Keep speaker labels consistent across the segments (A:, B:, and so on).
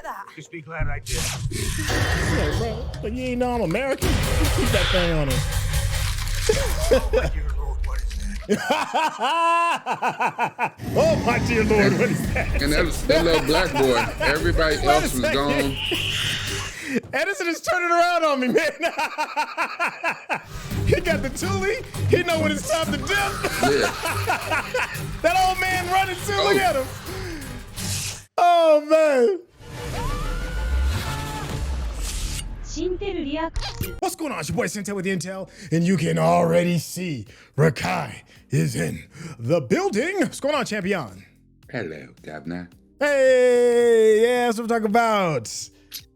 A: get that?
B: Just be glad I did.
C: Yeah, bro. Like, you ain't know I'm American? Keep that thing on him.
B: My dear Lord, what is that?
C: Oh, my dear Lord, what is that?
D: And that little black boy, everybody else was gone.
C: Edison is turning around on me, man. He got the toolie. He know when it's time to dip.
D: Yeah.
C: That old man running too. Look at him. Oh, man. What's going on? It's your boy Syntell with Intel, and you can already see Rekkai is in the building. What's going on, champion?
D: Hello, Governor.
C: Hey, yeah, that's what we're talking about.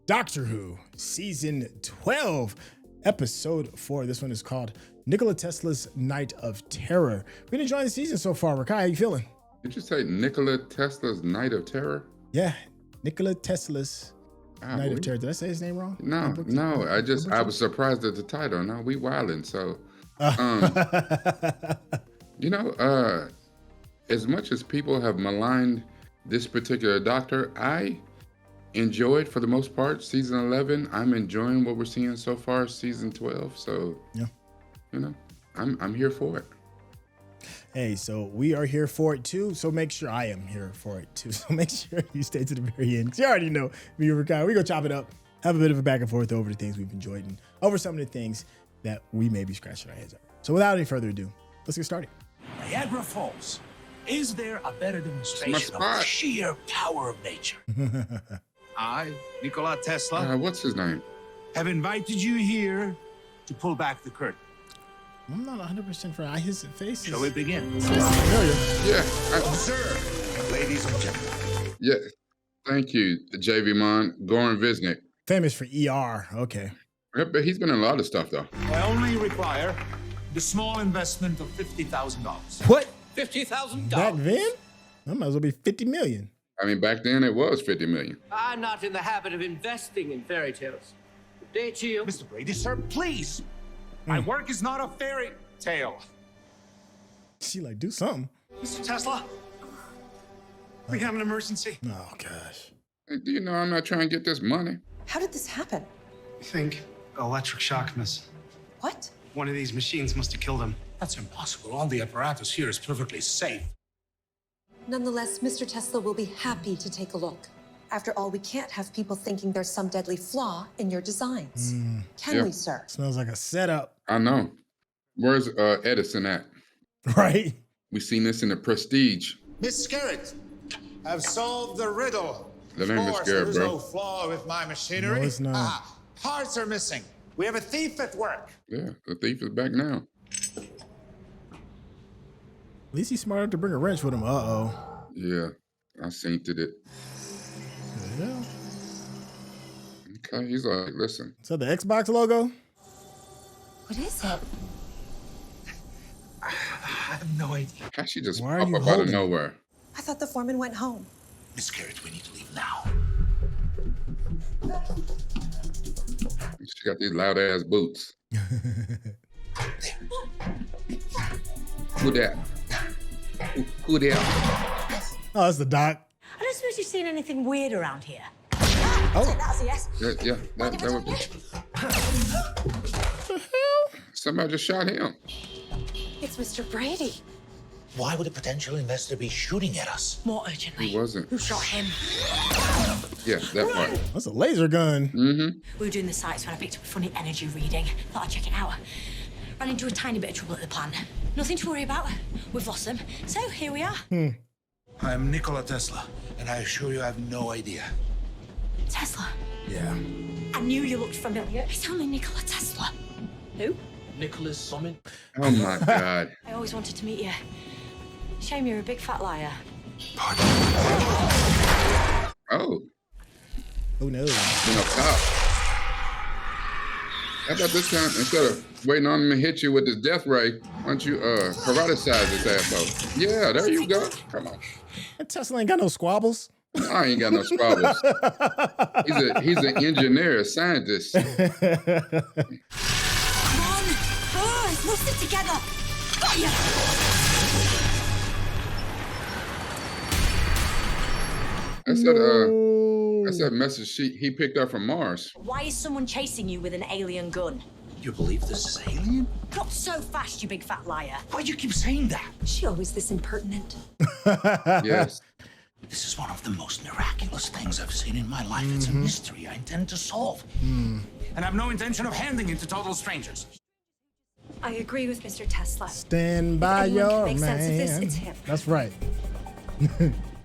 C: Doctor Who, Season 12, Episode 4. This one is called Nikola Tesla's Night of Terror. Been enjoying the season so far. Rekkai, how you feeling?
D: Did you say Nikola Tesla's Night of Terror?
C: Yeah, Nikola Tesla's Night of Terror. Did I say his name wrong?
D: No. I was surprised at the title. No, we wildin'. So, you know, as much as people have maligned this particular doctor, I enjoyed for the most part season 11. I'm enjoying what we're seeing so far, season 12. So, yeah, you know, I'm here for it.
C: Hey, so we are here for it too. So make sure I am here for it too. So make sure you stay to the very end. You already know me and Rekkai. We go chop it up, have a bit of a back and forth over the things we've enjoyed and over some of the things that we may be scratching our heads up. So without any further ado, let's get started.
B: Niagara Falls. Is there a better demonstration of the sheer power of nature? I, Nikola Tesla,
D: What's his name?
B: have invited you here to pull back the curtain.
C: I'm not 100% for his face.
B: Shall we begin?
C: Familiar.
D: Yeah.
B: Observe, ladies and gentlemen.
D: Yeah. Thank you, JV Mon. Goran Visnik.
C: Famous for ER. Okay.
D: But he's been in a lot of stuff though.
B: I only require the small investment of $50,000.
C: What?
A: $50,000?
C: Back then? That might as well be 50 million.
D: I mean, back then it was 50 million.
A: I'm not in the habit of investing in fairy tales. Good day to you.
B: Mr. Brady, sir, please. My work is not a fairy tale.
C: She like, do something.
B: Mr. Tesla, we have an emergency.
C: Oh, gosh.
D: Hey, do you know I'm not trying to get this money?
E: How did this happen?
F: I think electric shock, miss.
E: What?
F: One of these machines must have killed him.
B: That's impossible. All the apparatus here is perfectly safe.
E: Nonetheless, Mr. Tesla will be happy to take a look. After all, we can't have people thinking there's some deadly flaw in your designs. Can we, sir?
C: Smells like a setup.
D: I know. Where's Edison at?
C: Right?
D: We seen this in the Prestige.
G: Miss Scarrett, I've solved the riddle.
D: That ain't Miss Scarrett,
G: there's
D: bro.
G: no flaw with my machinery.
C: No, it's not.
G: Parts are missing. We have a thief at work.
D: Yeah, the thief is back now.
C: At least he's smart enough to bring a wrench with him. Uh-oh.
D: Yeah, I seen it.
C: Yeah.
D: Okay, he's like, listen.
C: Is that the Xbox logo?
E: What is it?
B: I have no idea.
D: How she just
C: Why are
D: pop
C: you
D: up out of
C: holding it?
D: nowhere?
E: I thought the foreman went home.
B: Miss Garrett, we need to leave now.
D: She got these loud ass boots. Who that? Who that?
C: Oh, that's the doc.
H: I don't suppose you've seen anything weird around here.
C: Oh.
H: That's a yes.
D: Yeah, that would be. Somebody just shot him.
E: It's Mr. Brady.
B: Why would a potential investor be shooting at us?
H: More urgently.
D: He wasn't.
H: Who shot him?
D: Yeah, that part.
C: That's a laser gun.
D: Mm-hmm.
H: We were doing the sites when I picked up a funny energy reading. Thought I'd check it out. Ran into a tiny bit of trouble at the plant. Nothing to worry about. We've lost them. So here we are.
B: I am Nikola Tesla, and I assure you I have no idea.
H: Tesla.
C: Yeah.
H: I knew you looked familiar. It's only Nikola Tesla. Who?
B: Nicholas Summon?
D: Oh my God.
H: I always wanted to meet you. Shame you're a big fat liar.
D: Oh,
C: Who knows?
D: you know, cop. How about this time, instead of waiting on him to hit you with his death ray, why don't you karate-size this asshole? Yeah, there you go. Come on.
C: That Tesla ain't got no squabbles.
D: I ain't got no squabbles. He's an engineer, a scientist.
H: Come on. Oh, let's stick together. Got you.
D: I said, That's that message he picked up from Mars.
H: Why is someone chasing you with an alien gun?
B: You believe this is alien?
H: Not so fast, you big fat liar.
B: Why do you keep saying that?
E: Is she always this impertinent?
D: Yes.
B: This is one of the most miraculous things I've seen in my life. It's a mystery I intend to solve. And I've no intention of handing it to total strangers.
E: I agree with Mr. Tesla.
C: Stand by
E: anyone can
C: your
E: make sense of this,
C: man.
E: it's him.
C: That's right.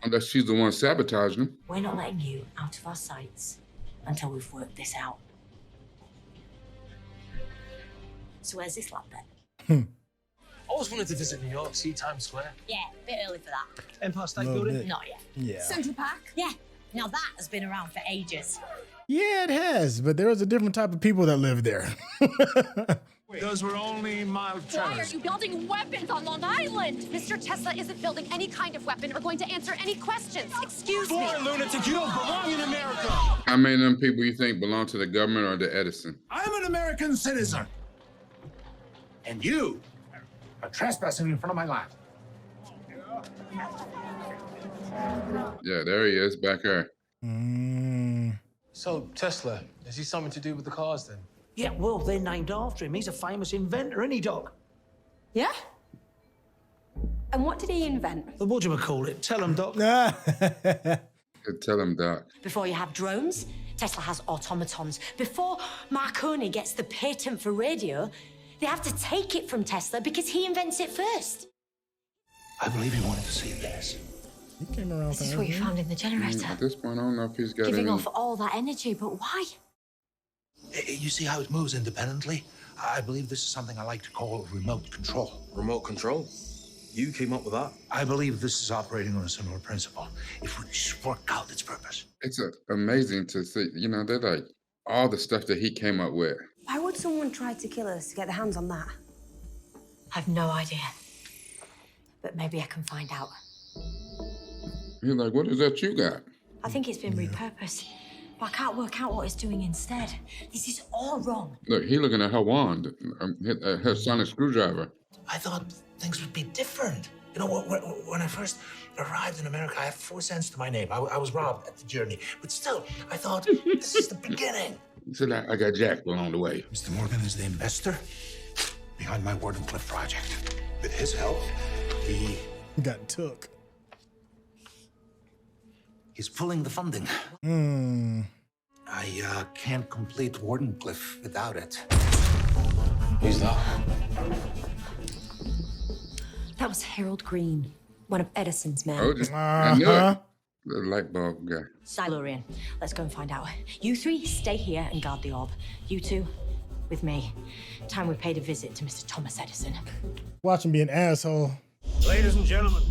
D: Unless she's the one sabotaging him.
H: We're not letting you out of our sights until we've worked this out. So where's this lab then?
I: I always wanted to visit New York, see Times Square.
H: Yeah, a bit early for that.
I: Empire State
C: Little
I: Building?
C: bit.
H: Not yet.
C: Yeah.
E: Central Park?
H: Yeah, now that has been around for ages.
C: Yeah, it has, but there was a different type of people that lived there.
B: Those were only mild
J: Why are
B: terrors.
J: you building weapons on Long Island? Mr. Tesla isn't building any kind of weapon or going to answer any questions. Excuse me.
B: Lunatic, you don't belong in America.
D: How many of them people you think belong to the government or to Edison?
B: I'm an American citizen. And you are trespassing in front of my land.
D: Yeah, there he is, back there.
I: So, Tesla, is he something to do with the cars then?
K: Yeah, well, they're named after him. He's a famous inventor, isn't he, Doc?
E: Yeah? And what did he invent?
K: What do you call it? Tell him, Doc.
D: Tell him, Doc.
H: Before you have drones, Tesla has automatons. Before Marconi gets the patent for radio, they have to take it from Tesla because he invents it first.
B: I believe he wanted to see this.
C: He came around.
H: This is what you found in the generator.
D: At this point, I don't know if he's got
H: Giving
D: any.
H: off all that energy, but why?
B: You see how it moves independently? I believe this is something I like to call remote control.
I: Remote control? You came up with that?
B: I believe this is operating on a similar principle. If we just work out its purpose.
D: It's amazing to see, they're like all the stuff that he came up with.
E: Why would someone try to kill us to get their hands on that?
H: I've no idea. But maybe I can find out.
D: He's like, what is that you got?
H: I think it's been repurposed. But I can't work out what it's doing instead. This is all wrong.
D: Look, he looking at her wand, her sonic screwdriver.
B: I thought things would be different. You know, when I first arrived in America, I had 4 cents to my name. I was robbed at the journey. But still, I thought, this is the beginning.
D: He said, I got jacked along the way.
B: Mr. Morgan is the investor behind my Wardenclyffe project. With his help, he
C: Got took.
B: is pulling the funding. I can't complete Wardenclyffe without it.
I: Who's that?
E: That was Harold Green, one of Edison's men.
D: I knew it. The light bulb guy.
H: Silurian, let's go and find out. You three, stay here and guard the orb. You two, with me. Time we paid a visit to Mr. Thomas Edison.
C: Watch him be an asshole.
L: Ladies and gentlemen,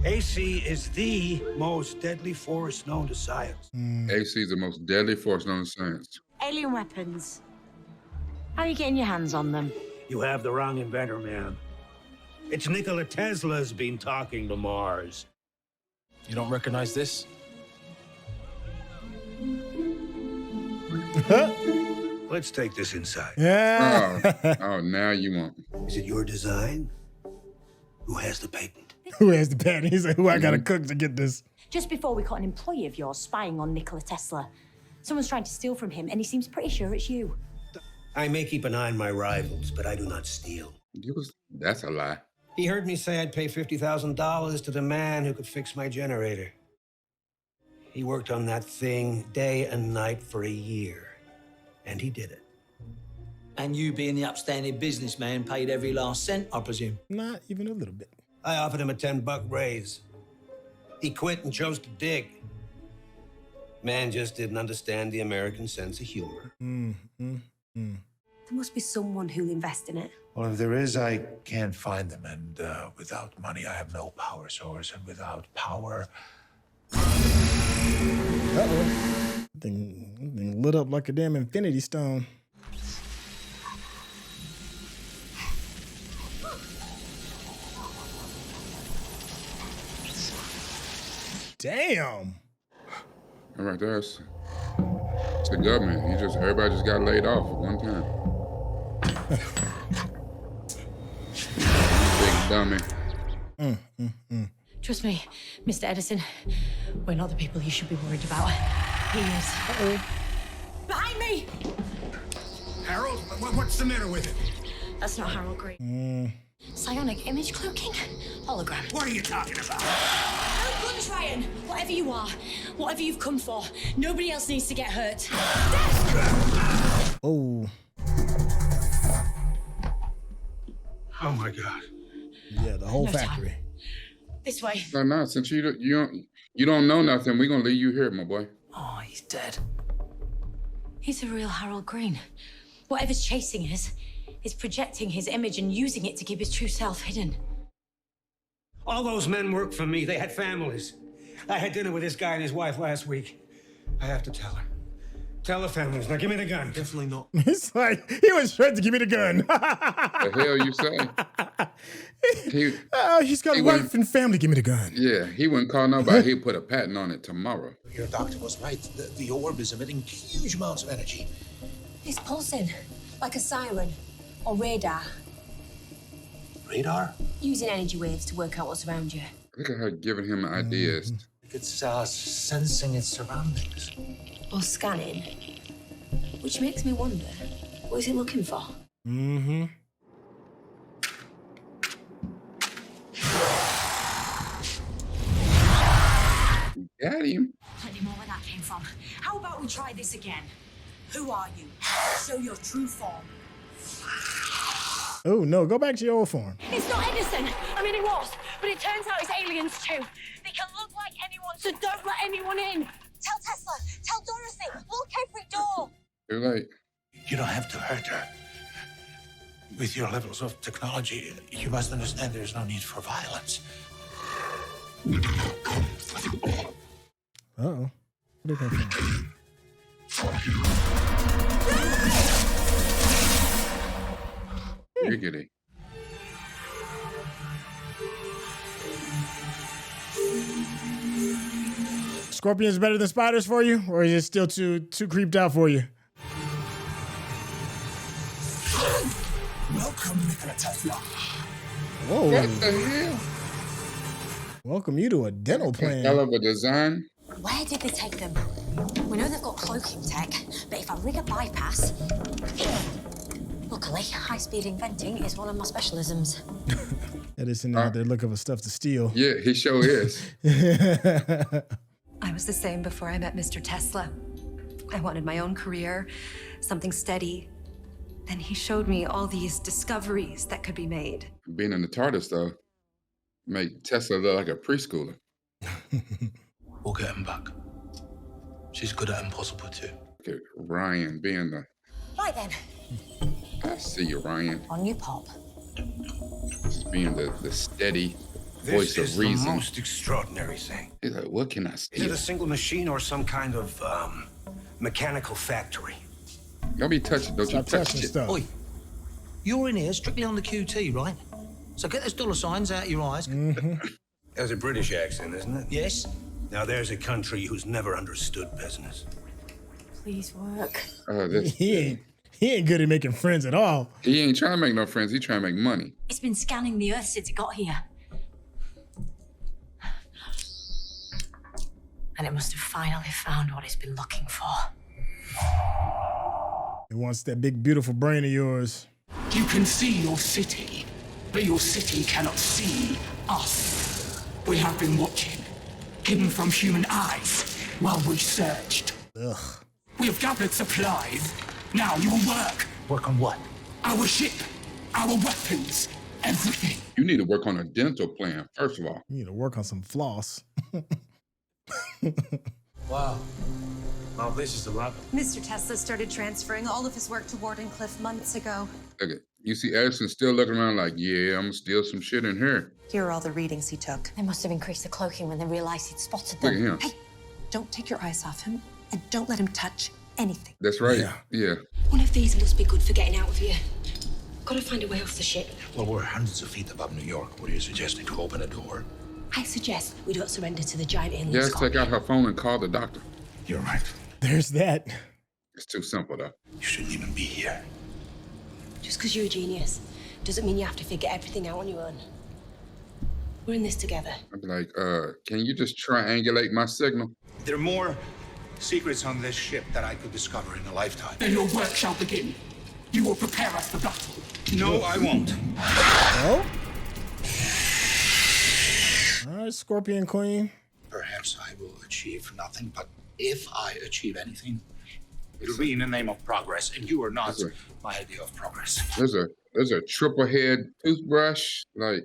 L: AC is the most deadly force known to science.
D: AC is the most deadly force known to science.
H: Alien weapons. How are you getting your hands on them?
L: You have the wrong inventor, man. It's Nikola Tesla's been talking to Mars.
I: You don't recognize this?
L: Let's take this inside.
C: Yeah.
D: Oh, now you want.
L: Is it your design? Who has the patent?
C: Who has the patent? He's like, who I gotta cook to get this?
H: Just before we caught an employee of yours spying on Nikola Tesla. Someone's trying to steal from him, and he seems pretty sure it's you.
L: I may keep an eye on my rivals, but I do not steal.
D: That's a lie.
L: He heard me say I'd pay $50,000 to the man who could fix my generator. He worked on that thing day and night for a year, and he did it.
K: And you, being the upstanding businessman, paid every last cent, I presume?
C: Not even a little bit.
L: I offered him a $10 raise. He quit and chose to dig. Man just didn't understand the American sense of humor.
E: There must be someone who'll invest in it.
B: Well, if there is, I can't find them. And without money, I have no power source. And without power...
C: Uh-oh. Thing lit up like a damn infinity stone. Damn.
D: All right, it's the government. Everybody just got laid off at one time. Big dummy.
H: Trust me, Mr. Edison, we're not the people you should be worried about. He is. Behind me!
G: Harold, what's the matter with it?
H: That's not Harold Green. Psionic image cloaking? Hologram.
G: What are you talking about?
H: No guns, Ryan! Whatever you are, whatever you've come for, nobody else needs to get hurt.
C: Oh.
L: Oh my God.
C: Yeah, the whole
H: No time.
C: factory.
H: This way.
D: No, since you don't know nothing, we're gonna leave you here, my boy.
H: Oh, he's dead. He's a real Harold Green. Whatever's chasing us is projecting his image and using it to keep his true self hidden.
L: All those men work for me. They had families. I had dinner with this guy and his wife last week. I have to tell her. Tell the families. Now give me the gun.
I: Definitely not.
C: It's like he was straight to give me the gun.
D: The hell you say?
C: He's got a wife and family. Give me the gun.
D: Yeah, he wouldn't call nobody. He'd put a patent on it tomorrow.
B: Your doctor was right. The orb is emitting huge amounts of energy.
H: It's pulsing, like a siren or radar.
B: Radar?
H: Using energy waves to work out what's around you.
D: Look at her giving him ideas.
B: It's sensing its surroundings.
H: Or scanning. Which makes me wonder, what is it looking for?
C: Mm-hmm.
D: Got him.
H: Plenty more where that came from. How about we try this again? Who are you? Show your true form.
C: Oh, no. Go back to your old form.
J: It's not Edison. I mean, it was, but it turns out it's aliens too. They can look like anyone, so don't let anyone in.
H: Tell Tesla, tell Dorothy, look every door.
D: Too late.
B: You don't have to hurt her. With your levels of technology, you must understand there's no need for violence.
C: Uh-oh. Where did that come from?
D: Giggity.
C: Scorpions better than spiders for you? Or is it still too creeped out for you?
B: Welcome, Nikola Tesla.
C: Whoa.
D: What the hell?
C: Welcome you to a dental plan.
D: Hell of a design.
H: Where did they take them? We know they've got cloaking tech, but if I rig a bypass... Luckily, high-speed inventing is one of my specialisms.
C: Edison out there looking for stuff to steal.
D: Yeah, he sure is.
E: I was the same before I met Mr. Tesla. I wanted my own career, something steady. Then he showed me all these discoveries that could be made.
D: Being in the TARDIS, though, made Tesla look like a preschooler.
I: We'll get him back. She's good at impossible too.
D: Okay, Ryan being the...
H: Right then,
D: I see you, Ryan.
H: on you pop.
D: Just being the steady voice
L: This is
D: of reason.
L: the most extraordinary thing.
D: He's like, what can I
L: Is it
D: steal?
L: a single machine or some kind of mechanical factory?
D: Don't be touching. Don't
C: Stop
D: you touch
C: touching
D: it.
C: stuff.
K: Oi, you're in here strictly on the QT, right? So get those dollar signs out of your eyes.
L: There's a British accent, isn't it?
K: Yes?
L: Now there's a country who's never understood business.
H: Please work.
C: He ain't good at making friends at all.
D: He ain't trying to make no friends. He trying to make money.
H: It's been scanning the Earth since it got here. And it must have finally found what it's been looking for.
C: It wants that big, beautiful brain of yours.
M: You can see your city, but your city cannot see us. We have been watching, hidden from human eyes, while we searched.
C: Ugh.
M: We have gathered supplies. Now you will work.
K: Work on what?
M: Our ship, our weapons, everything.
D: You need to work on a dental plan, first of all.
C: You need to work on some floss.
I: Wow. Now this is the lab.
E: Mr. Tesla started transferring all of his work to Wardenclyffe months ago.
D: Look at you see Edison still looking around like, yeah, I'm gonna steal some shit in here.
E: Here are all the readings he took.
H: They must have increased the cloaking when they realized he'd spotted
D: Look
H: them.
D: at him.
E: Hey, don't take your eyes off him, and don't let him touch anything.
D: That's right. Yeah.
H: One of these must be good for getting out of here. Gotta find a way off the ship.
B: Well, we're hundreds of feet above New York. What are you suggesting? To open a door?
H: I suggest we don't surrender to the giant alien
D: Yes,
H: scorpion.
D: take out her phone and call the doctor.
B: You're right.
C: There's that.
D: It's too simple, though.
B: You shouldn't even be here.
H: Just because you're a genius doesn't mean you have to figure everything out on your own. We're in this together.
D: I'd be like, can you just triangulate my signal?
L: They're more
G: secrets on this ship that I could discover in a lifetime.
M: Then your work shall begin. You will prepare us for battle.
G: No, I won't.
C: Oh? All right, Scorpion Queen.
I: Perhaps I will achieve nothing, but if I achieve anything, it'll be in the name of progress, and you are not my idea of progress.
D: There's a triple head toothbrush, like.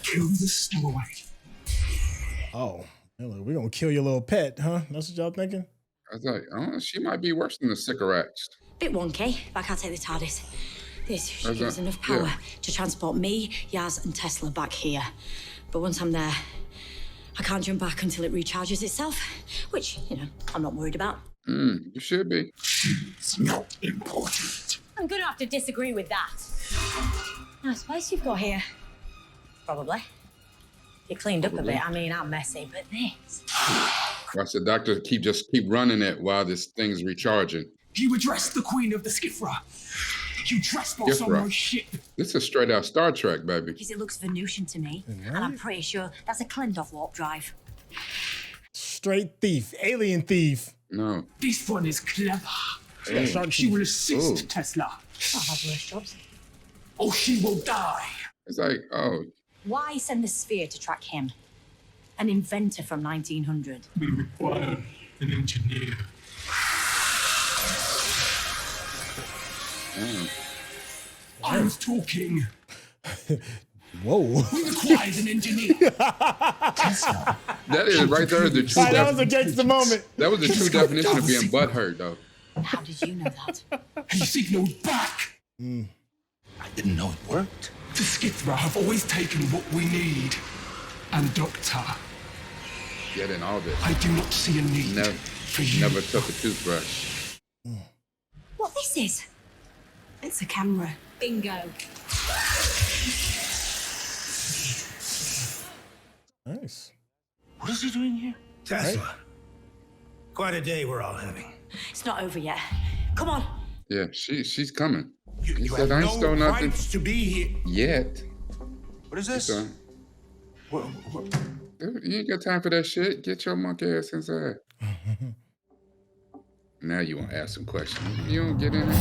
M: Kill the stowaway.
C: Oh, we're gonna kill your little pet, huh? That's what y'all thinking?
D: I was like, oh, she might be worse than the Sycorax.
H: Bit wonky, but I can't take the TARDIS. This should give us enough power to transport me, Yaz, and Tesla back here. But once I'm there, I can't jump back until it recharges itself, which, you know, I'm not worried about.
D: You should be.
M: It's not important.
H: I'm gonna have to disagree with that. Nice place you've got here. Probably. You cleaned up a bit. I mean, I'm messy, but this.
D: Watch the doctor keep running it while this thing's recharging.
M: You address the Queen of the Skifra. You trespass on my ship.
D: This is straight out Star Trek, baby.
H: Because it looks Venusian to me, and I'm pretty sure that's a Klendov warp drive.
C: Straight thief, alien thief.
D: No.
M: This one is clever.
C: Shark
M: She
C: teeth.
M: will assist Tesla.
H: I'll have worse jobs.
M: Or she will die.
D: It's like, oh.
H: Why send the sphere to track him? An inventor from 1900.
M: We require an engineer. I was talking.
C: Whoa.
M: We required an engineer. Tesla.
D: That is right there the true
C: That was a gangster moment.
D: That was the true definition of being butthurt, though.
H: How did you know that?
M: He signaled back.
I: I didn't know it worked.
M: The Skithra have always taken what we need. And Doctor,
D: Get in all of it.
M: I do not see a need for you.
D: Never took a toothbrush.
H: What this is? It's a camera. Bingo.
C: Nice.
I: What is he doing here?
L: Tesla. Quite a day we're all having.
H: It's not over yet. Come on.
D: Yeah, she's coming.
G: You
D: said
G: have
D: I ain't
G: no
D: stole nothing
G: rights to be here.
D: yet.
G: What is this?
D: Dude, you ain't got time for that shit. Get your monkey ass inside. Now you want to ask some questions. You don't get in there.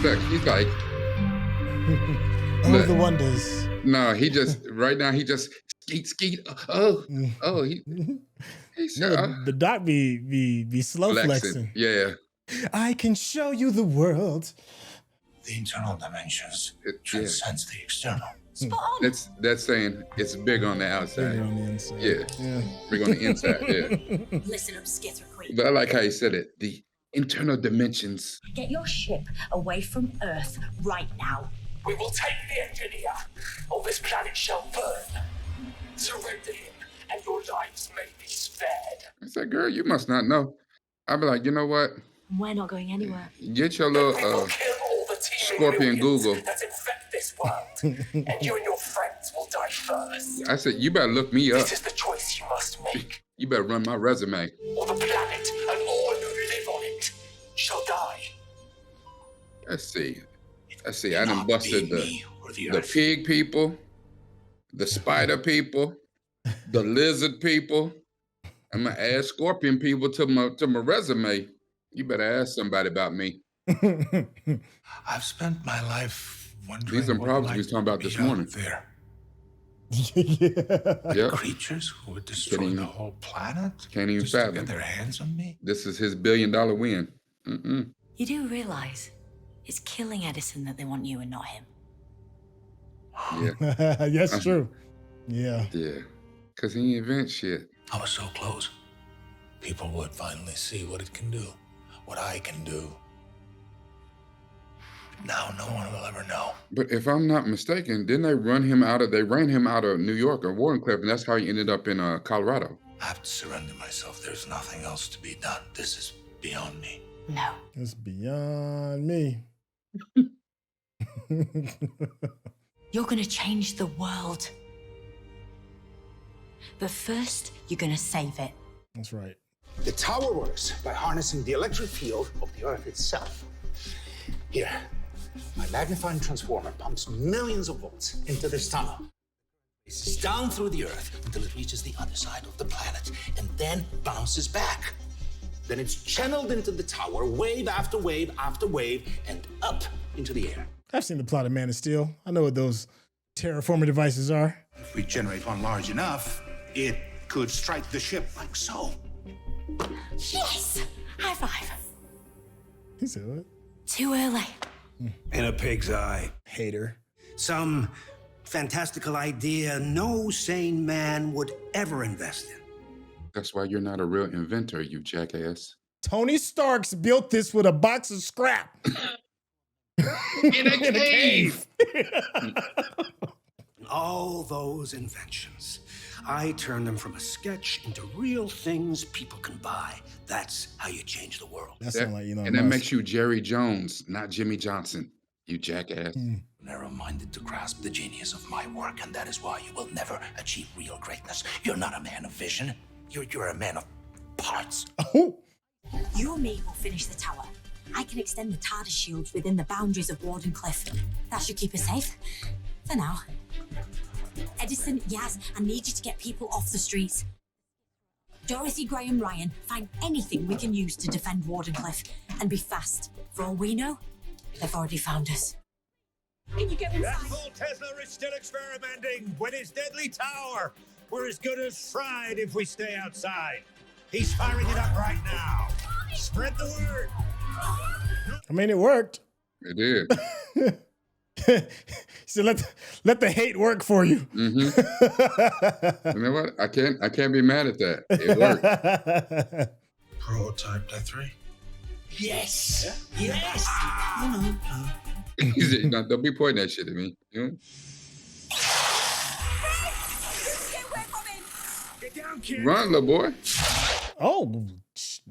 D: Look, he's like.
C: All the wonders.
D: No, he just right now he just skeet. Oh, he said,
C: The doc be slow flexing.
D: Yeah.
C: I can show you the world.
I: The internal dimensions transcends the external.
H: Spot on.
D: That's saying it's big on the outside.
C: Big on the inside.
D: Yeah. Big on the inside. Yeah.
H: Listen up, Skithra Queen.
D: But I like how he said it. The internal dimensions.
H: Get your ship away from Earth right now.
M: We will take the engineer, or this planet shall burn. Surrender him, and your lives may be spared.
D: I said, girl, you must not know. I'd be like, you know what?
H: We're not going anywhere.
D: Get your little Scorpion Google.
M: That infect this world, and you and your friends will die first.
D: I said, you better look me up.
M: This is the choice you must make.
D: You better run my resume.
M: Or the planet and all who live on it shall die.
D: Let's see. I done busted the pig people, the spider people, the lizard people. I'm gonna add scorpion people to my resume. You better ask somebody about me.
I: I've spent my life wondering.
D: These are problems we was talking about this morning.
I: There.
D: Yep.
I: Creatures who would destroy the whole planet.
D: Can't even
I: just to
D: fathom.
I: get their hands on me.
D: This is his $1 billion win.
H: You do realize it's killing Edison that they want you and not him.
D: Yeah.
C: That's true. Yeah.
D: Yeah. Because he invent shit.
I: I was so close. People would finally see what it can do, what I can do. Now no one will ever know.
D: But if I'm not mistaken, didn't they ran him out of New York or Warrenclyffe, and that's how he ended up in Colorado.
I: I have to surrender myself. There's nothing else to be done. This is beyond me.
H: No.
C: It's beyond me.
H: You're gonna change the world. But first, you're gonna save it.
C: That's right.
G: The tower works by harnessing the electric field of the Earth itself. Here, my magnifying transformer pumps millions of volts into this tunnel.
K: It's down through the Earth until it reaches the other side of the planet and then bounces back.
G: Then it's channeled into the tower, wave after wave after wave, and up into the air.
C: I've seen the plot of Man of Steel. I know what those terraforming devices are.
I: If we generate one large enough, it could strike the ship like so.
H: Yes! High five.
C: He said what?
H: Too early.
L: In a pig's eye.
C: Hater.
L: Some fantastical idea no sane man would ever invest in.
D: That's why you're not a real inventor, you jackass.
C: Tony Stark's built this with a box of scrap.
I: In a cave!
L: All those inventions, I turned them from a sketch into real things people can buy. That's how you change the world.
C: That sounds like
D: and that makes you Jerry Jones, not Jimmy Johnson, you jackass.
I: Narrow-minded to grasp the genius of my work, and that is why you will never achieve real greatness. You're not a man of vision. You're a man of parts.
C: Oh.
H: You and me will finish the tower. I can extend the TARDIS shields within the boundaries of Wardenclyffe. That should keep us safe. For now. Edison, Yaz, I need you to get people off the streets. Dorothy, Graham, Ryan, find anything we can use to defend Wardenclyffe. And be fast. For all we know, they've already found us. Can you get inside?
N: That fool Tesla is still experimenting with his deadly tower. We're as good as fried if we stay outside. He's firing it up right now. Spread the word.
C: I mean, it worked.
D: It did.
C: So let the hate work for you.
D: You know what? I can't be mad at that. It worked.
I: Prototype Death 3.
K: Yes.
I: Yeah.
K: Yes.
D: He said, "No, don't be pointing that shit at me." You know?
N: Get down, kid.
D: Run, little boy.
C: Oh,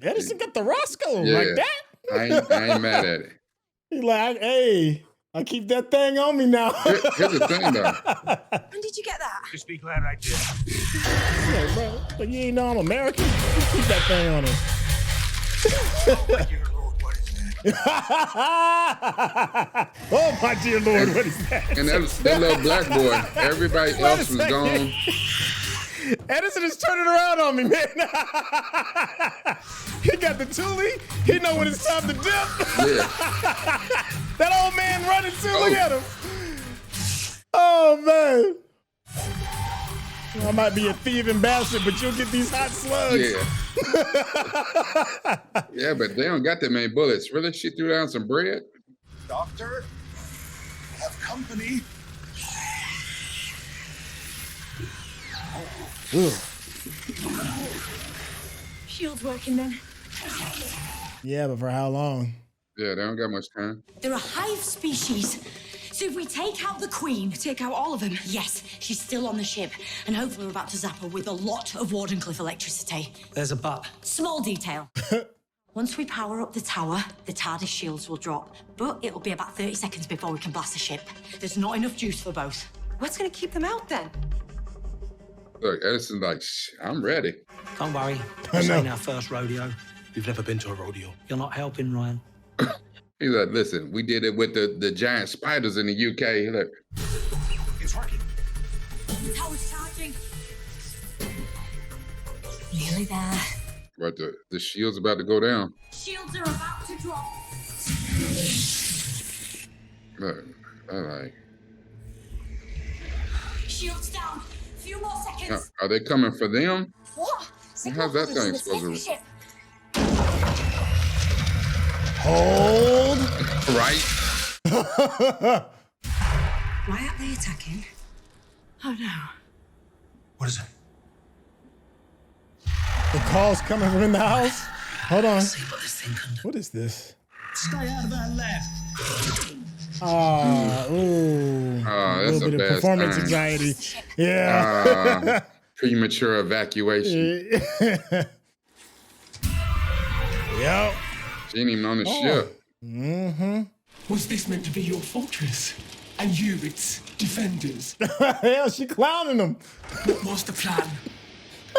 C: Edison got the Roscoe
D: Yeah.
C: like that.
D: I ain't mad at it.
C: He like, hey, I keep that thing on me now.
D: Here's the thing, though.
H: When did you get that?
N: Just be glad I did.
C: Yeah, bro, like you ain't know I'm American. Keep that thing on him. Oh my dear Lord, what is that?
D: And that little black boy, everybody else was gone.
C: Edison is turning around on me, man. He got the Thule. He know when it's time to dip.
D: Yeah.
C: That old man running too. Look at him. Oh man. I might be a thieving bastard, but you'll get these hot slugs.
D: Yeah. Yeah, but they don't got that many bullets. Really? She threw down some bread?
I: Doctor, have company.
H: Shield's working then.
C: Yeah, but for how long?
D: Yeah, they don't got much time.
H: They're a hive species. So if we take out the queen, take out all of them, yes, she's still on the ship. And hopefully we're about to zap her with a lot of Wardenclyffe electricity.
K: There's a but.
H: Small detail. Once we power up the tower, the TARDIS shields will drop. But it'll be about 30 seconds before we can blast the ship. There's not enough juice for both.
E: What's gonna keep them out then?
D: Look, Edison's like, I'm ready.
K: Don't worry. This ain't our first rodeo. You've never been to a rodeo. You're not helping, Ryan.
D: He's like, listen, we did it with the giant spiders in the UK. He's like,
I: It's working.
H: The tower's charging. Nearly there.
D: but the shield's about to go down.
H: Shields are about to drop.
D: Look, I like.
H: Shields down. Few more seconds.
D: Are they coming for them?
H: What?
D: How's that thing supposed to?
C: Hold.
D: Right.
H: Why aren't they attacking? Oh no.
I: What is it?
C: The call's coming from in the house. Hold on.
K: See what this thing can do.
C: What is this?
N: Stay out of our lab.
C: Ooh.
D: Oh, that's
C: a little bit
D: a
C: of
D: bad
C: performance
D: sign.
C: anxiety. Yeah.
D: Premature evacuation.
C: Yep.
D: She ain't even on the ship.
C: Mm-hmm.
M: Was this meant to be your fortress? And you, its defenders?
C: Hell, she clowning them.
M: What was the plan?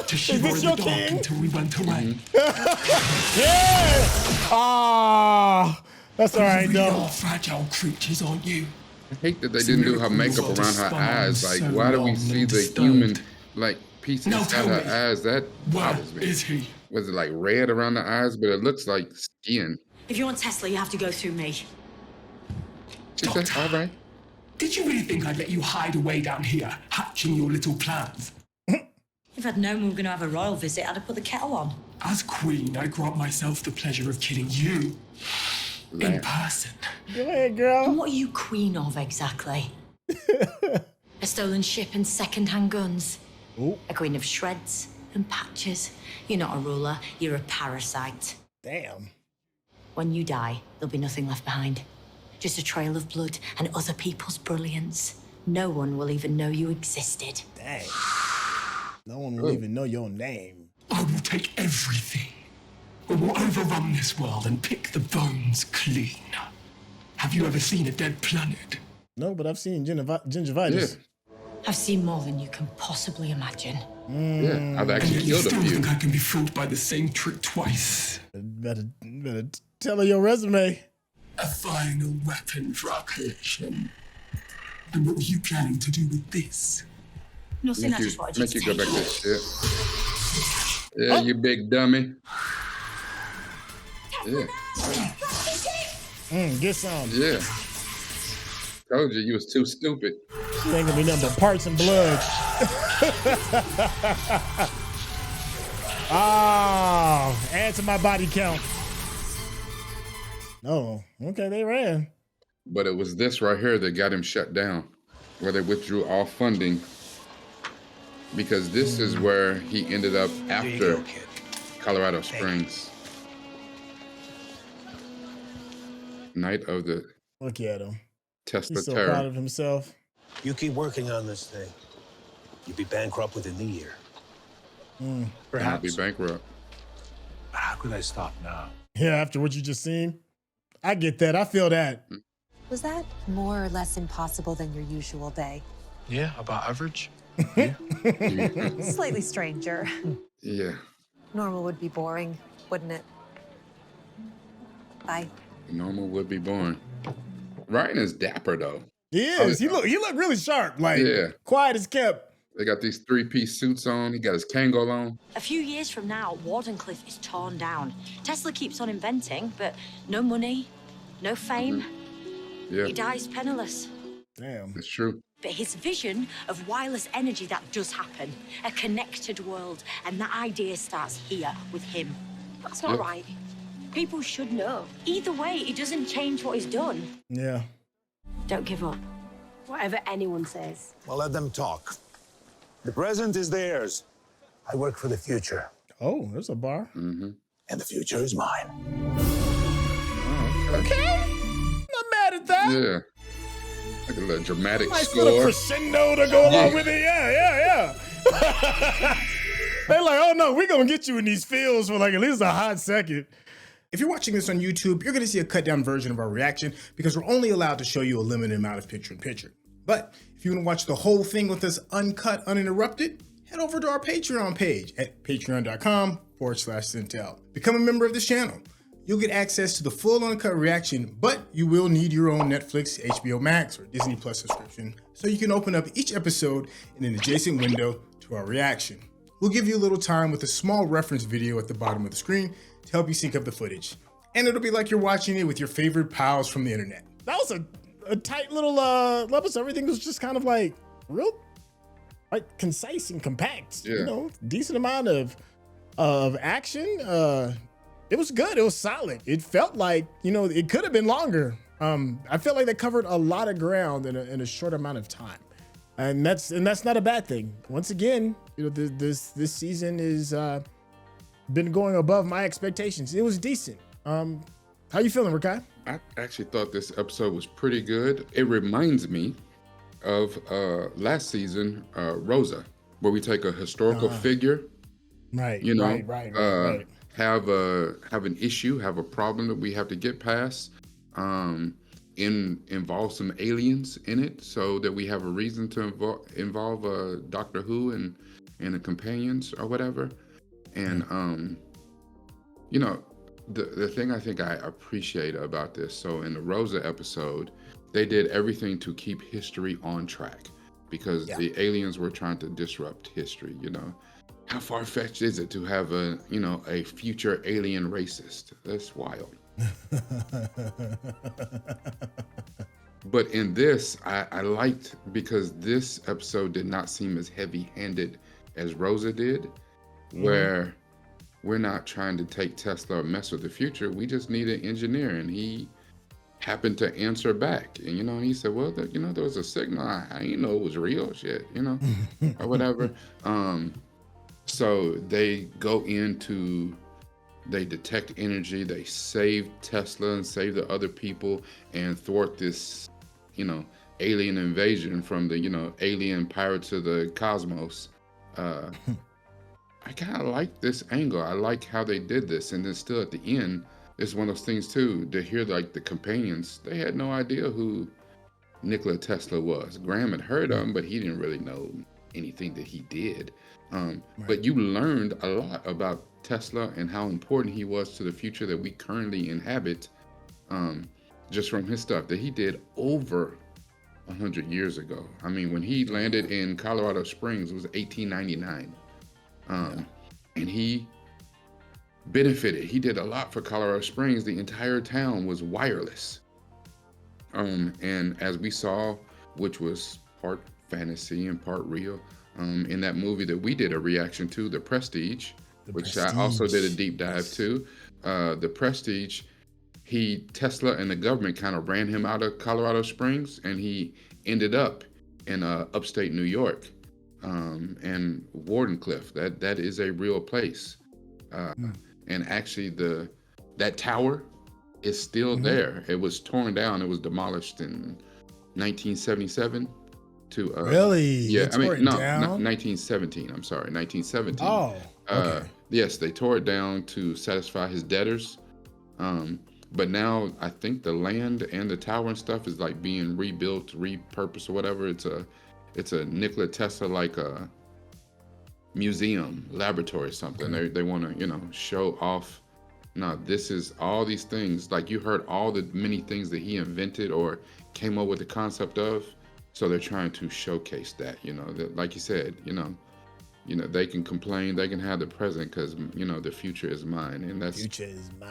M: To shiver in
C: this
M: the
C: your
M: dark
C: king?
M: until we went away.
C: Yeah. Ah, that's all right,
M: We
C: though.
M: are fragile creatures, aren't you?
D: I hate that they didn't do her makeup around her eyes. Like, why do we see the human like pieces
M: Now
D: at
M: tell
D: her
M: me,
D: eyes? That
M: Where
D: bothers me.
M: is he?
D: Was it like red around the eyes? But it looks like skin.
H: If you want Tesla, you have to go through me.
D: She said, all right.
M: Did you really think I'd let you hide away down here, hatching your little plans?
H: If I'd known we were going to have a royal visit, I'd have put the kettle on.
M: As queen, I grant myself the pleasure of killing you in person.
C: Go ahead, girl.
H: And what are you queen of exactly? A stolen ship and second-hand guns.
C: Ooh.
H: A queen of shreds and patches. You're not a ruler, you're a parasite.
C: Damn.
H: When you die, there'll be nothing left behind. Just a trail of blood and other people's brilliance. No one will even know you existed.
C: Dang. No one will even know your name.
M: I will take everything. I will overrun this world and pick the bones clean. Have you ever seen a dead planet?
C: No, but I've seen gingivitis.
H: I've seen more than you can possibly imagine.
D: Yeah, I've actually killed a
M: Still
D: few.
M: think I can be fooled by the same trick twice.
C: Better tell her your resume.
M: A final weapon for our collection. And what were you planning to do with this?
H: Nothing, I just wanted you
D: Make
H: to
D: you go
H: take
D: back to
H: it.
D: that shit. Yeah, you big dummy. Yeah.
C: Get some.
D: Yeah. Told you was too stupid.
C: She ain't gonna be nothing but parts and blood. Oh, add to my body count. Oh, okay, they ran.
D: But it was this right here that got him shut down, where they withdrew all funding. Because this is where he ended up after Colorado Springs. Night of the
C: Look at him.
D: Tesla
C: He's so
D: terror.
C: proud of himself.
L: You keep working on this thing. You'll be bankrupt within the year.
D: I'll
G: Perhaps.
D: be bankrupt.
G: But how could I stop now?
C: Yeah, after what you just seen. I get that. I feel that.
E: Was that more or less impossible than your usual day?
F: Yeah, about average.
E: Slightly stranger.
D: Yeah.
E: Normal would be boring, wouldn't it? Bye.
D: Normal would be boring. Ryan is dapper though.
C: He is. He look really sharp. Like quiet as kept.
D: They got these 3-piece suits on. He got his Kangol on.
H: A few years from now, Wardenclyffe is torn down. Tesla keeps on inventing, but no money, no fame.
D: Yeah.
H: He dies penniless.
C: Damn.
D: It's true.
H: But his vision of wireless energy, that does happen. A connected world. And that idea starts here with him. That's not right. People should know. Either way, it doesn't change what he's done.
C: Yeah.
H: Don't give up.
O: Whatever anyone says.
G: Well, let them talk. The present is theirs. I work for the future.
C: Oh, there's a bar.
D: Mm-hmm.
G: And the future is mine.
C: Okay. Not mad at that.
D: Yeah. Like a little dramatic
C: Nice little
D: score.
C: crescendo to go along with it. Yeah. They're like, oh no, we're gonna get you in these fields for like at least a hot second. If you're watching this on YouTube, you're gonna see a cut down version of our reaction because we're only allowed to show you a limited amount of picture-in-picture. But if you wanna watch the whole thing with us uncut, uninterrupted, head over to our Patreon page at patreon.com/Syntell. Become a member of this channel. You'll get access to the full uncut reaction, but you will need your own Netflix, HBO Max, or Disney Plus subscription so you can open up each episode in an adjacent window to our reaction. We'll give you a little time with a small reference video at the bottom of the screen to help you sync up the footage. And it'll be like you're watching it with your favorite pals from the internet. That was a tight little episode. Everything was just kind of like real, like concise and compact.
D: Yeah.
C: You know, decent amount of action. It was good. It was solid. It felt like, you know, it could have been longer. I felt like they covered a lot of ground in a short amount of time. And that's not a bad thing. Once again, you know, this season is been going above my expectations. It was decent. How you feeling, Rekkai?
D: I actually thought this episode was pretty good. It reminds me of last season, Rosa, where we take a historical figure,
C: right?
D: You know,
C: right.
D: Have an issue, have a problem that we have to get past, involve some aliens in it, so that we have a reason to involve Doctor Who and the companions or whatever. And you know, the thing I think I appreciate about this, so in the Rosa episode, they did everything to keep history on track because the aliens were trying to disrupt history, you know. how far-fetched is it to have a, you know, a future alien racist? That's wild. But in this, I liked, because this episode did not seem as heavy-handed as Rosa did, where we're not trying to take Tesla or mess with the future. We just need an engineer, and he happened to answer back. And, you know, he said, well, you know, there was a signal. I didn't know it was real shit, you know, or whatever. So they go into, they detect energy, they save Tesla and save the other people and thwart this, you know, alien invasion from the, you know, alien pirates of the cosmos. I kind of like this angle. I like how they did this. And then still at the end, it's one of those things too, to hear like the companions, they had no idea who Nikola Tesla was. Graham had heard of him, but he didn't really know anything that he did. But you learned a lot about Tesla and how important he was to the future that we currently inhabit, just from his stuff that he did over 100 years ago. I mean, when he landed in Colorado Springs, it was 1899. And he benefited. He did a lot for Colorado Springs. The entire town was wireless. And as we saw, which was part fantasy and part real, in that movie that we did a reaction to, The Prestige, which I also did a deep dive to. The Prestige, Tesla and the government kind of ran him out of Colorado Springs, and he ended up in upstate New York, and Wardenclyffe. That is a real place. And actually that tower is still there. It was torn down. It was demolished in 1977 to
C: really?
D: Yeah, I mean, no,
C: down?
D: 1917. I'm sorry, 1917.
C: Oh, okay.
D: Yes, they tore it down to satisfy his debtors. But now I think the land and the tower and stuff is like being rebuilt, repurposed or whatever. It's a Nikola Tesla like a museum, laboratory or something. Okay. They want to, you know, show off. No, this is all these things. Like you heard all the many things that he invented or came up with the concept of. So they're trying to showcase that, you know, that, like you said, you know, they can complain, they can have the present because, you know, the future is mine. And that's,
C: future is mine.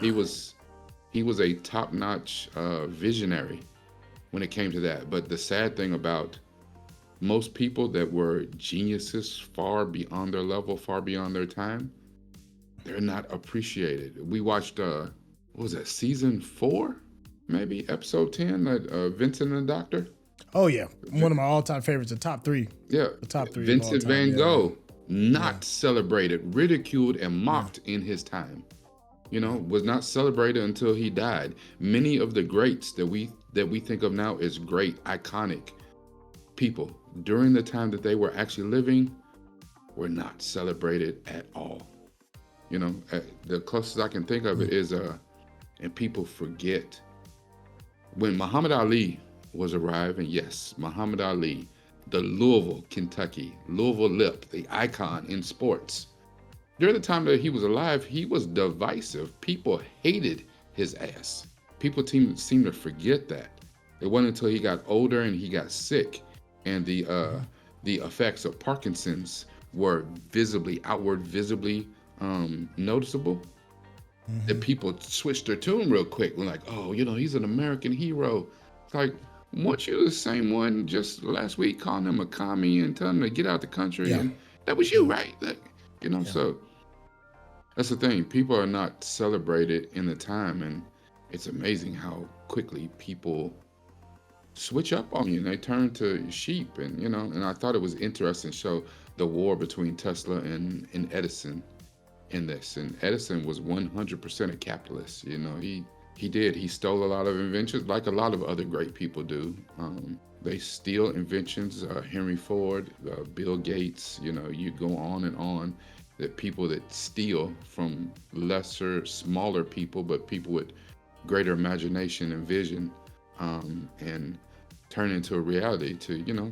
D: He was a top-notch visionary when it came to that. But the sad thing about most people that were geniuses far beyond their level, far beyond their time, they're not appreciated. We watched, what was that, season 4? Maybe episode 10, Vincent and the Doctor?
C: Oh, yeah. One of my all-time favorites, the top 3.
D: Yeah.
C: The top 3.
D: Vincent Van Gogh, not celebrated, ridiculed, and mocked in his time. You know, was not celebrated until he died. Many of the greats that we think of now as great, iconic people, during the time that they were actually living, were not celebrated at all. You know, the closest I can think of it is, and people forget, when Muhammad Ali was arriving, yes, Muhammad Ali, the Louisville, Kentucky, Louisville Lip, the icon in sports. During the time that he was alive, he was divisive. People hated his ass. People seem to forget that. It wasn't until he got older and he got sick and the effects of Parkinson's were visibly noticeable, that people switched their tune real quick. We're like, oh, you know, he's an American hero. It's like, weren't you the same one just last week calling him a commie and telling him to get out the country? Yeah. And that was you, right? You know, so that's the thing. People are not celebrated in the time, and it's amazing how quickly people switch up on you and they turn to sheep. And, you know, and I thought it was interesting to show the war between Tesla and Edison in this. And Edison was 100% a capitalist. You know, he stole a lot of inventions, like a lot of other great people do. They steal inventions, Henry Ford, Bill Gates, you know, you go on and on. That people that steal from lesser, smaller people, but people with greater imagination and vision, and turn into a reality to, you know,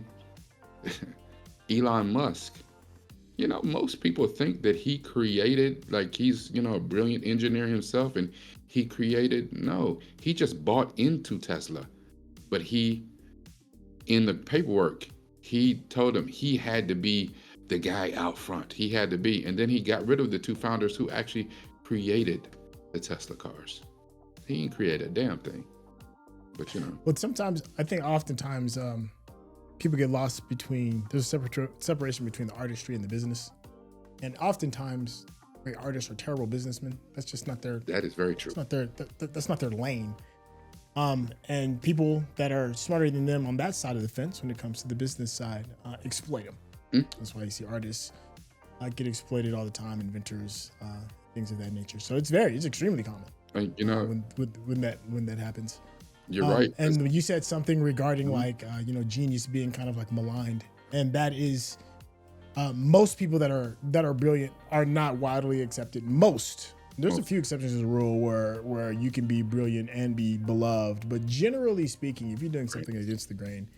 D: Elon Musk. You know, most people think that he created, like he's, you know, a brilliant engineer himself and he created, no, he just bought into Tesla. But in the paperwork, he told him he had to be the guy out front. He had to be. And then he got rid of the two founders who actually created the Tesla cars. He didn't create a damn thing. But you know.
C: But sometimes, I think oftentimes people get lost between, there's a separation between the artistry and the business. And oftentimes, great artists are terrible businessmen. That's just not their.
D: That is very true.
C: That's not their lane. And people that are smarter than them on that side of the fence, when it comes to the business side, exploit them. That's why you see artists get exploited all the time, inventors, things of that nature. So it's extremely common.
D: You know,
C: when that happens.
D: You're right.
C: And you said something regarding like genius being kind of like maligned, and that is most people that are brilliant are not widely accepted. There's a few exceptions to the rule where you can be brilliant and be beloved, but generally speaking, if you're doing something against the grain,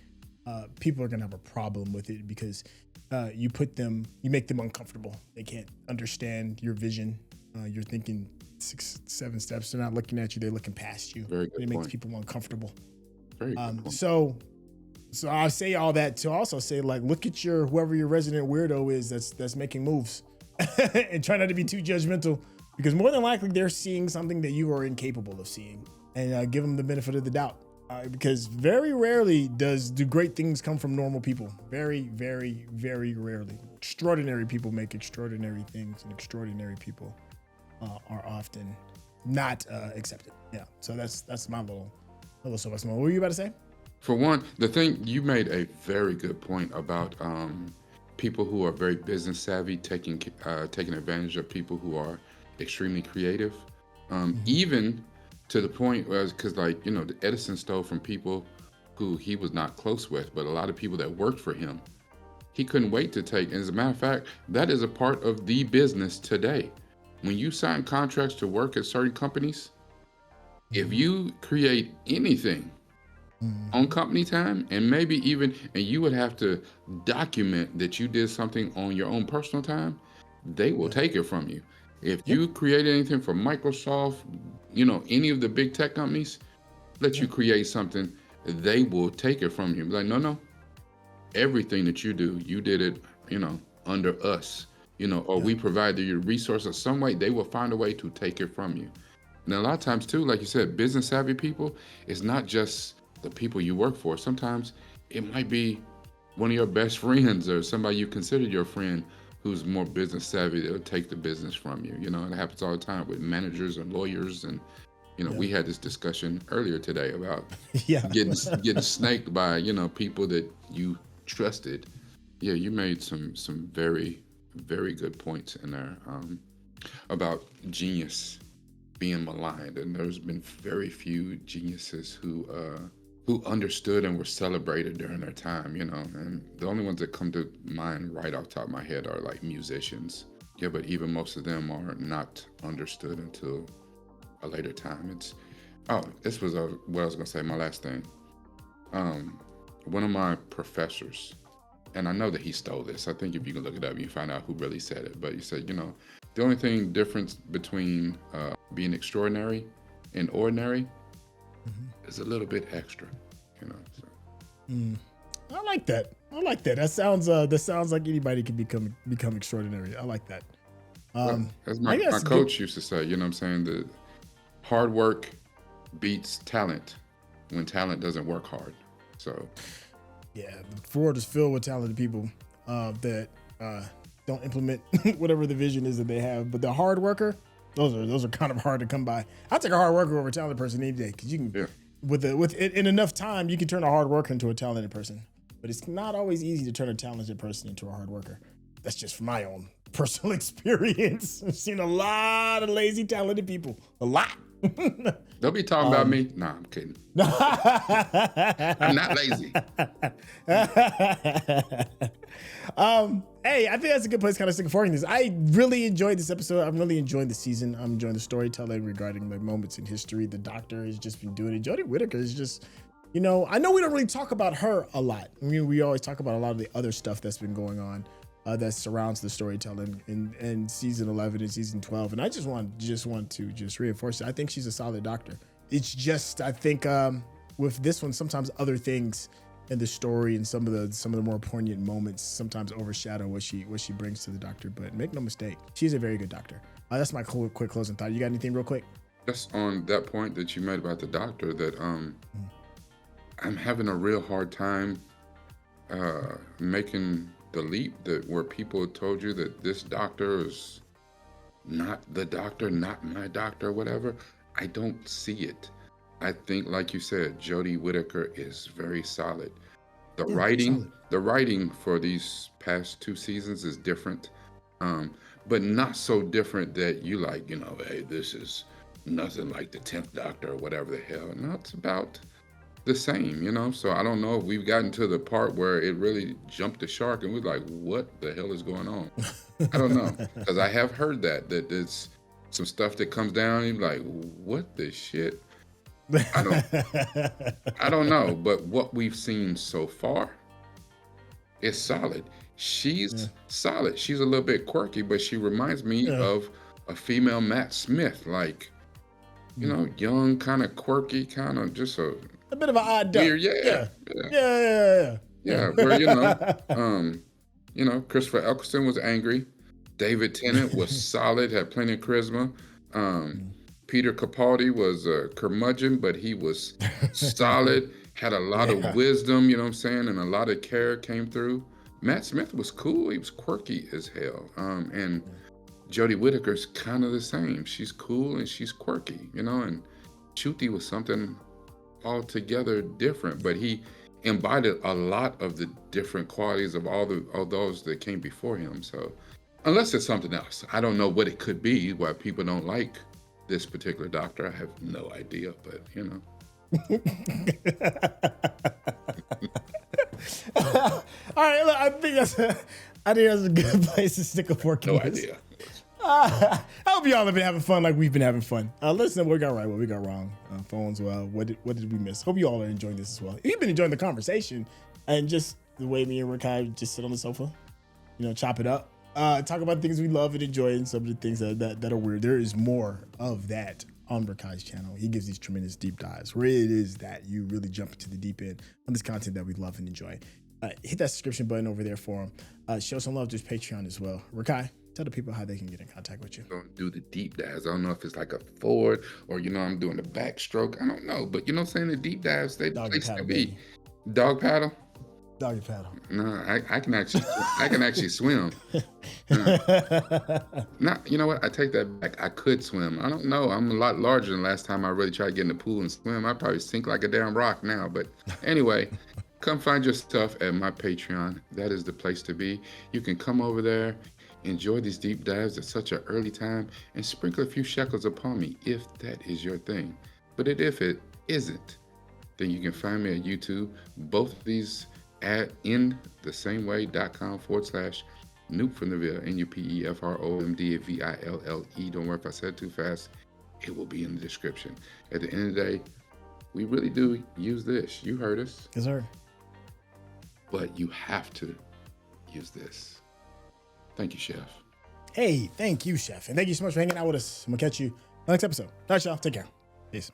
C: people are gonna have a problem with it because you make them uncomfortable. They can't understand your vision. You're thinking 6-7 steps. They're not looking at you. They're looking past you.
D: Very good
C: It makes
D: point.
C: people uncomfortable.
D: Very good point.
C: So I say all that to also say, like, look at whoever your resident weirdo is that's making moves, and try not to be too judgmental, because more than likely they're seeing something that you are incapable of seeing, and give them the benefit of the doubt, because very rarely do great things come from normal people. Very, very, very rarely. Extraordinary people make extraordinary things, and extraordinary people are often not accepted. Yeah. So that's my little soapbox. What were you about to say?
D: For one, the thing you made a very good point about people who are very business savvy taking advantage of people who are extremely creative, even to the point where, because Edison stole from people who he was not close with, but a lot of people that worked for him. He couldn't wait to take. And as a matter of fact, that is a part of the business today. When you sign contracts to work at certain companies, if you create anything on company time, and you would have to document that you did something on your own personal time, they will take it from you. If you create anything for Microsoft, any of the big tech companies, let you create something, they will take it from you. Like, no, everything that you do, you did it, under us, or we provided you resources some way, they will find a way to take it from you. And a lot of times too, like you said, business savvy people, it's not just the people you work for. Sometimes it might be one of your best friends or somebody you consider your friend who's more business savvy. They'll take the business from you. It happens all the time with managers and lawyers. And, we had this discussion earlier today about getting snaked by, people that you trusted. Yeah, you made some very, very good points in there about genius being maligned. And there's been very few geniuses who understood and were celebrated during their time, and the only ones that come to mind right off the top of my head are like musicians. Yeah, but even most of them are not understood until a later time. This was what I was gonna say, my last thing. One of my professors, and I know that he stole this. I think if you can look it up, you find out who really said it. But he said, the only difference between being extraordinary and ordinary is a little bit extra, So.
C: I like that. That sounds like anybody can become extraordinary. I like that.
D: As my coach used to say, the hard work beats talent when talent doesn't work hard. So.
C: Yeah, the world is filled with talented people that don't implement whatever the vision is that they have. But the hard worker, those are kind of hard to come by. I'll take a hard worker over a talented person any day, because you can, in enough time, you can turn a hard worker into a talented person. But it's not always easy to turn a talented person into a hard worker. That's just from my own personal experience. I've seen a lot of lazy, talented people. A lot.
D: Don't be talking about me. Nah, I'm kidding. I'm not lazy.
C: Hey, I think that's a good place to kind of stick forward in this. I really enjoyed this episode. I'm really enjoying the season. I'm enjoying the storytelling regarding like moments in history. The Doctor has just been doing it. Jodie Whittaker is just, I know we don't really talk about her a lot. I mean, we always talk about a lot of the other stuff that's been going on that surrounds the storytelling in season 11 and season 12. And I just want to reinforce it. I think she's a solid Doctor. It's just, I think with this one, sometimes other things and the story and some of the more poignant moments sometimes overshadow what she brings to the Doctor. But make no mistake, she's a very good Doctor. That's my quick closing thought. You got anything real quick?
D: Just on that point that you made about the Doctor, that I'm having a real hard time making the leap that where people told you that this Doctor is not the Doctor, not my Doctor, whatever. I don't see it. I think, like you said, Jodie Whittaker is very solid. The writing for these past 2 seasons is different, but not so different that you like, hey, this is nothing like the 10th Doctor or whatever the hell. No, it's about the same, So I don't know if we've gotten to the part where it really jumped the shark and we're like, what the hell is going on? I don't know, because I have heard that there's some stuff that comes down and you're like, what the shit? I don't know, but what we've seen so far is solid. She's solid. She's a little bit quirky, but she reminds me of a female Matt Smith, like, young, kind of quirky, kind of just a
C: bit of an odd duck.
D: Weird, yeah. Where Christopher Eccleston was angry. David Tennant was solid, had plenty of charisma. Peter Capaldi was a curmudgeon, but he was solid, had a lot of wisdom, you know what I'm saying, and a lot of care came through. Matt Smith was cool. He was quirky as hell. And Jodie Whittaker's kind of the same. She's cool and she's quirky, and Ncuti was something altogether different, but he embodied a lot of the different qualities of all those that came before him. So unless it's something else, I don't know what it could be, why people don't like this particular Doctor. I have no idea, but
C: All right, look, I think that's a good place to stick a fork in.
D: No idea.
C: I hope y'all have been having fun like we've been having fun. Listen, what we got right, what we got wrong. Phones, what did we miss? Hope you all are enjoying this as well. If you've been enjoying the conversation and just the way me and Rekkai just sit on the sofa, chop it up, talk about things we love and enjoy and some of the things that are weird. There is more of that on Rekkai's channel. He gives these tremendous deep dives where it is that you really jump into the deep end on this content that we love and enjoy. Hit that subscription button over there for him. Show some love to his Patreon as well. Rekkai, tell the people how they can get in contact with you.
D: Don't do the deep dives. I don't know if it's like a forward or I'm doing the backstroke. I don't know, but the deep dives, they place to be. Dog paddle.
C: Doggy paddle.
D: No, I can actually swim. You know what? I take that back. I could swim. I don't know. I'm a lot larger than last time I really tried to get in the pool and swim. I'd probably sink like a damn rock now. But anyway, come find your stuff at my Patreon. That is the place to be. You can come over there, enjoy these deep dives at such an early time, and sprinkle a few shekels upon me if that is your thing. But if it isn't, then you can find me at YouTube. Both of these at inthessameway.com/Noop from the Ville, NUPEFROMDVILLE. Don't worry if I said it too fast. It will be in the description. At the end of the day, we really do use this. You heard us.
C: Yes, sir.
D: But you have to use this. Thank you, Chef.
C: Hey, thank you, Chef. And thank you so much for hanging out with us. I'm going to catch you next episode. All right, y'all. Take care. Peace.